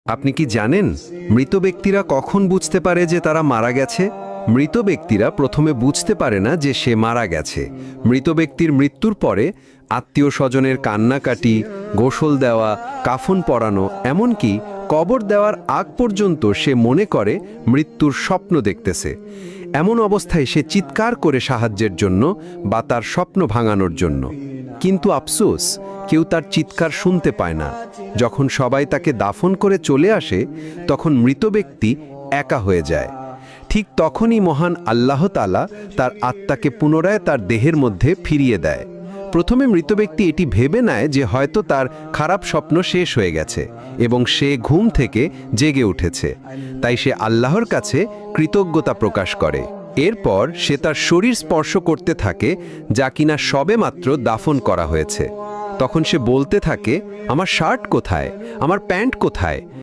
আপনি কি জানেন মৃত ব্যক্তিরা কখন বুঝতে পারে যে তারা মারা গেছে? মৃত ব্যক্তিরা প্রথমে বুঝতে পারে না যে সে মারা গেছে। মৃত ব্যক্তির মৃত্যুর পরে আত্মীয় স্বজনের কান্নাকাটি, গোসল দেওয়া, কাফন পরানো, এমনকি কবর দেওয়ার আগ পর্যন্ত সে মনে করে মৃত্যুর স্বপ্ন দেখতেছে। এমন অবস্থায় সে চিৎকার করে সাহায্যের জন্য বা তার স্বপ্ন ভাঙানোর জন্য। কিন্তু আফসোস, কেউ তার চিৎকার শুনতে পায় না। যখন সবাই তাকে দাফন করে চলে আসে, তখন মৃত ব্যক্তি একা হয়ে যায়। ঠিক তখনই মহান আল্লাহ তাআলা তার আত্মাকে পুনরায় তার দেহের মধ্যে ফিরিয়ে দেয়। প্রথমে মৃত ব্যক্তি এটি ভেবে নেয় যে হয়তো তার খারাপ স্বপ্ন শেষ হয়ে গেছে এবং সে ঘুম থেকে জেগে উঠেছে। তাই সে আল্লাহর কাছে কৃতজ্ঞতা প্রকাশ করে। এরপর সে তার শরীর স্পর্শ করতে থাকে, যা কিনা সবেমাত্র দাফন করা হয়েছে। তখন সে বলতে থাকে, আমার শার্ট কোথায়, আমার প্যান্ট কোথায়?